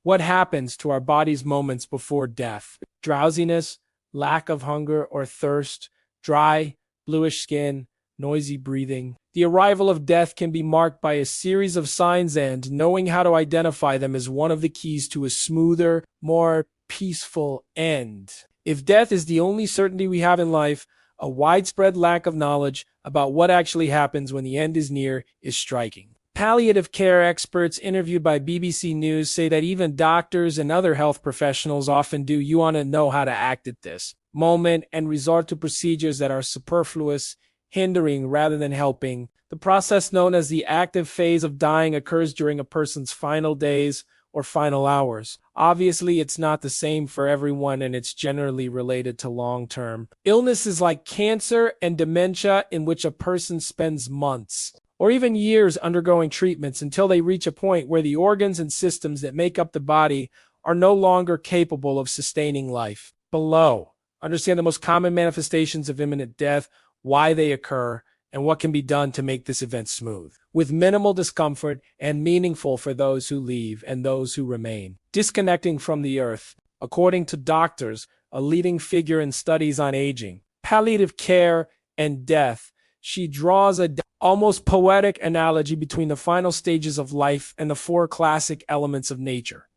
What happens to our bodies moments before death? Drowsiness, lack of hunger or thirst, dry, bluish skin, noisy breathing. The arrival of death can be marked by a series of signs, and knowing how to identify them is one of the keys to a smoother, more peaceful end. If death is the only certainty we have in life, a widespread lack of knowledge about what actually happens when the end is near is striking. Palliative care experts interviewed by BBC News say that even doctors and other health professionals often do you want to know how to act at this moment and resort to procedures that are superfluous, hindering rather than helping. The process known as the active phase of dying occurs during a person's final days or final hours. Obviously, it's not the same for everyone, and it's generally related to long-term illnesses like cancer and dementia, in which a person spends months or even years undergoing treatments until they reach a point where the organs and systems that make up the body are no longer capable of sustaining life. Below, understand the most common manifestations of imminent death, why they occur, and what can be done to make this event smooth, with minimal discomfort and meaningful for those who leave and those who remain. Disconnecting from the earth. According to doctors, a leading figure in studies on aging, palliative care, and death, she draws a almost poetic analogy between the final stages of life and the four classic elements of nature: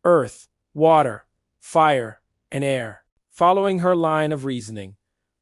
earth, water, fire, and air. Following her line of reasoning,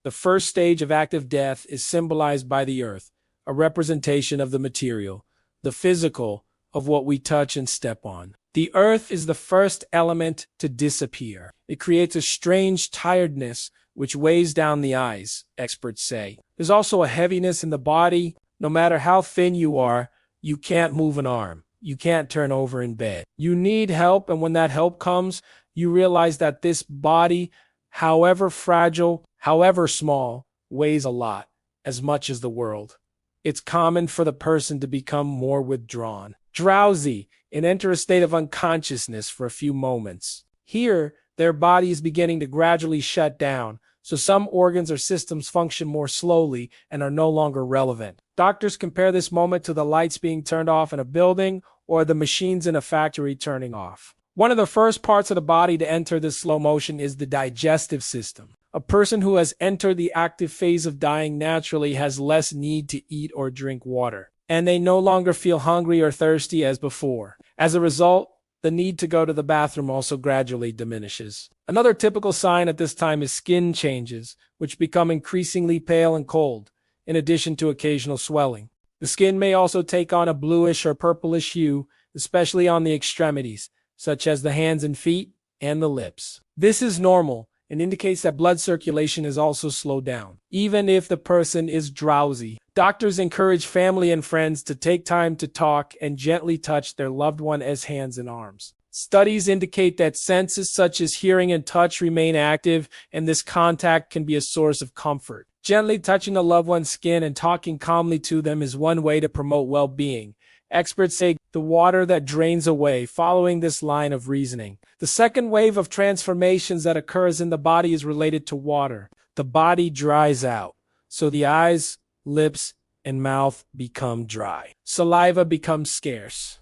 the first stage of active death is symbolized by the earth, a representation of the material, the physical, of what we touch and step on. The earth is the first element to disappear. It creates a strange tiredness which weighs down the eyes, experts say. There's also a heaviness in the body. No matter how thin you are, you can't move an arm. You can't turn over in bed. You need help, and when that help comes, you realize that this body, however fragile, however small, weighs a lot, as much as the world. It's common for the person to become more withdrawn, drowsy, and enter a state of unconsciousness for a few moments. Here, their body is beginning to gradually shut down, so some organs or systems function more slowly and are no longer relevant. Doctors compare this moment to the lights being turned off in a building or the machines in a factory turning off. One of the first parts of the body to enter this slow motion is the digestive system. A person who has entered the active phase of dying naturally has less need to eat or drink water, and they no longer feel hungry or thirsty as before. As a result, the need to go to the bathroom also gradually diminishes. Another typical sign at this time is skin changes, which become increasingly pale and cold, in addition to occasional swelling. The skin may also take on a bluish or purplish hue, especially on the extremities, such as the hands and feet and the lips. This is normal and indicates that blood circulation is also slowed down, even if the person is drowsy. Doctors encourage family and friends to take time to talk and gently touch their loved one's hands and arms. Studies indicate that senses such as hearing and touch remain active, and this contact can be a source of comfort. Gently touching a loved one's skin and talking calmly to them is one way to promote well-being. Experts say the water that drains away following this line of reasoning. The second wave of transformations that occurs in the body is related to water. The body dries out, so the eyes, lips, and mouth become dry. Saliva becomes scarce.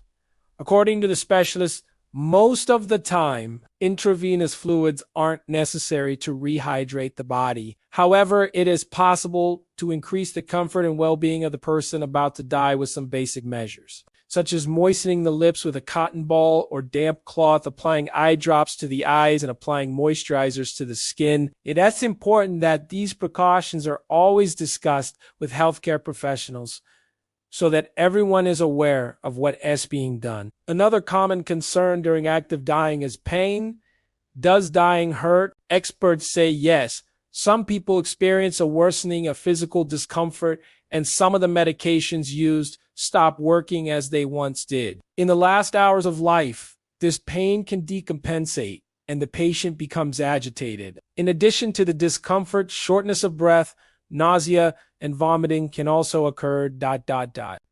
According to the specialists, most of the time, intravenous fluids aren't necessary to rehydrate the body. However, it is possible to increase the comfort and well-being of the person about to die with some basic measures, such as moistening the lips with a cotton ball or damp cloth, applying eye drops to the eyes, and applying moisturizers to the skin. It's important that these precautions are always discussed with healthcare professionals so that everyone is aware of what is being done. Another common concern during active dying is pain. Does dying hurt? Experts say yes. Some people experience a worsening of physical discomfort, and some of the medications used stop working as they once did. In the last hours of life, this pain can decompensate, and the patient becomes agitated. In addition to the discomfort, shortness of breath, nausea, and vomiting can also occur.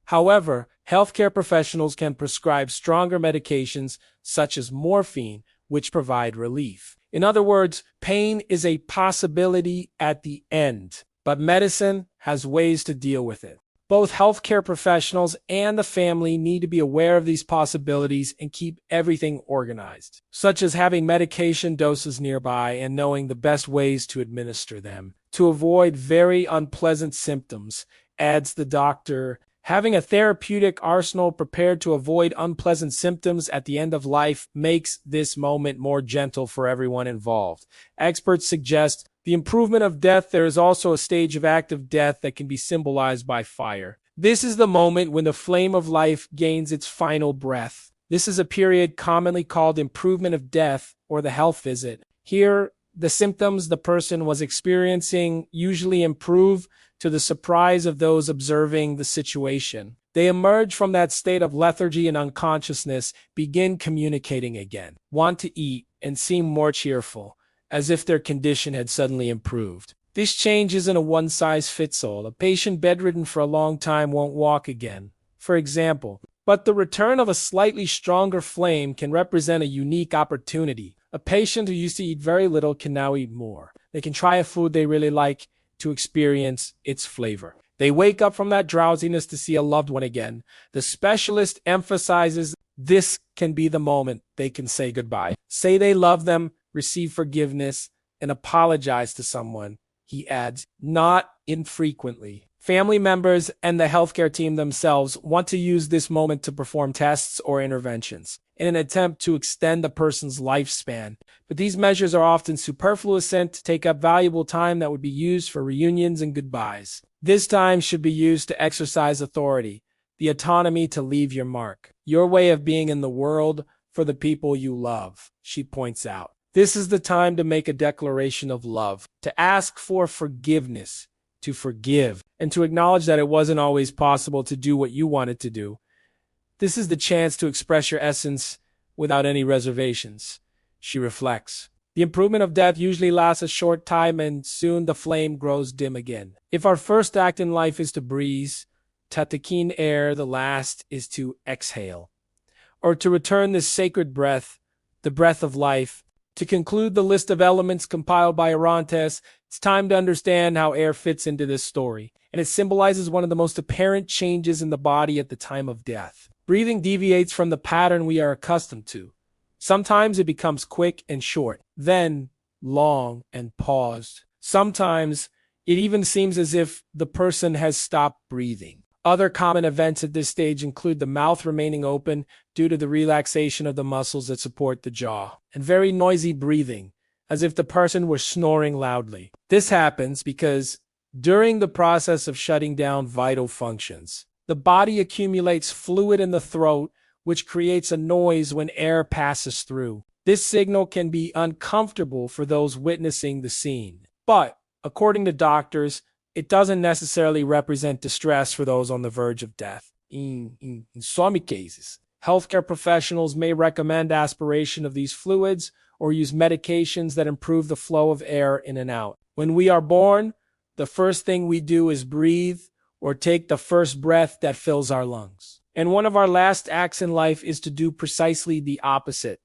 However, healthcare professionals can prescribe stronger medications such as morphine, which provide relief. In other words, pain is a possibility at the end, but medicine has ways to deal with it. Both healthcare professionals and the family need to be aware of these possibilities and keep everything organized, such as having medication doses nearby and knowing the best ways to administer them to avoid very unpleasant symptoms, adds the doctor. Having a therapeutic arsenal prepared to avoid unpleasant symptoms at the end of life makes this moment more gentle for everyone involved. Experts suggest the improvement of death. There is also a stage of active death that can be symbolized by fire. This is the moment when the flame of life gains its final breath. This is a period commonly called improvement of death or the health visit. Here, the symptoms the person was experiencing usually improve to the surprise of those observing the situation. They emerge from that state of lethargy and unconsciousness, begin communicating again, want to eat, and seem more cheerful, as if their condition had suddenly improved. This change isn't a one-size-fits-all. A patient bedridden for a long time won't walk again, for example, but the return of a slightly stronger flame can represent a unique opportunity. A patient who used to eat very little can now eat more. They can try a food they really like to experience its flavor. They wake up from that drowsiness to see a loved one again. The specialist emphasizes this can be the moment they can say goodbye, say they love them, receive forgiveness, and apologize to someone. He adds, not infrequently. Family members and the healthcare team themselves want to use this moment to perform tests or interventions in an attempt to extend the person's lifespan. But these measures are often superfluous and to take up valuable time that would be used for reunions and goodbyes. This time should be used to exercise authority, the autonomy to leave your mark, your way of being in the world for the people you love, she points out. This is the time to make a declaration of love, to ask for forgiveness, to forgive, and to acknowledge that it wasn't always possible to do what you wanted to do. This is the chance to express your essence without any reservations, she reflects. The improvement of death usually lasts a short time and soon the flame grows dim again. If our first act in life is to breathe, tatakin air, the last is to exhale, or to return this sacred breath, the breath of life. To conclude the list of elements compiled by Orontes, it's time to understand how air fits into this story, and it symbolizes one of the most apparent changes in the body at the time of death. Breathing deviates from the pattern we are accustomed to. Sometimes it becomes quick and short, then long and paused. Sometimes it even seems as if the person has stopped breathing. Other common events at this stage include the mouth remaining open due to the relaxation of the muscles that support the jaw, and very noisy breathing, as if the person were snoring loudly. This happens because during the process of shutting down vital functions, the body accumulates fluid in the throat, which creates a noise when air passes through. This signal can be uncomfortable for those witnessing the scene, but according to doctors, it doesn't necessarily represent distress for those on the verge of death. In some cases, healthcare professionals may recommend aspiration of these fluids or use medications that improve the flow of air in and out. When we are born, the first thing we do is breathe or take the first breath that fills our lungs. And one of our last acts in life is to do precisely the opposite,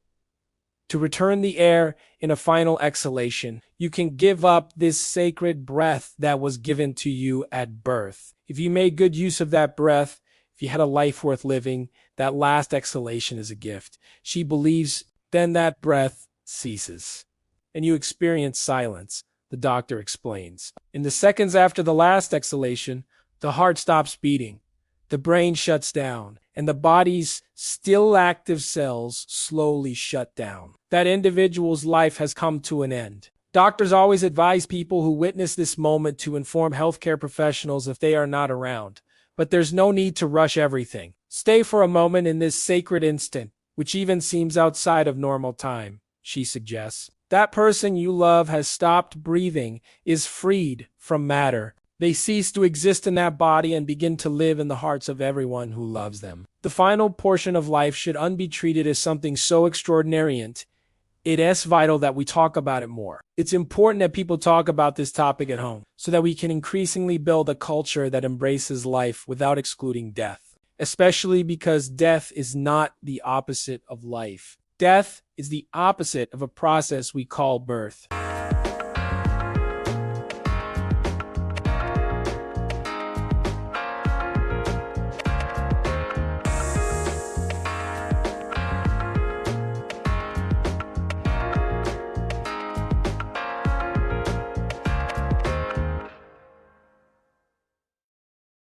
to return the air in a final exhalation. You can give up this sacred breath that was given to you at birth. If you made good use of that breath, if you had a life worth living, that last exhalation is a gift. She believes then that breath ceases, and you experience silence, the doctor explains. In the seconds after the last exhalation, the heart stops beating, the brain shuts down, and the body's still active cells slowly shut down. That individual's life has come to an end. Doctors always advise people who witness this moment to inform healthcare professionals if they are not around. But there's no need to rush everything. Stay for a moment in this sacred instant, which even seems outside of normal time, she suggests. That person you love has stopped breathing, is freed from matter. They cease to exist in that body and begin to live in the hearts of everyone who loves them. The final portion of life should be treated as something so extraordinary and it is vital that we talk about it more. It's important that people talk about this topic at home so that we can increasingly build a culture that embraces life without excluding death, especially because death is not the opposite of life. Death is the opposite of a process we call birth.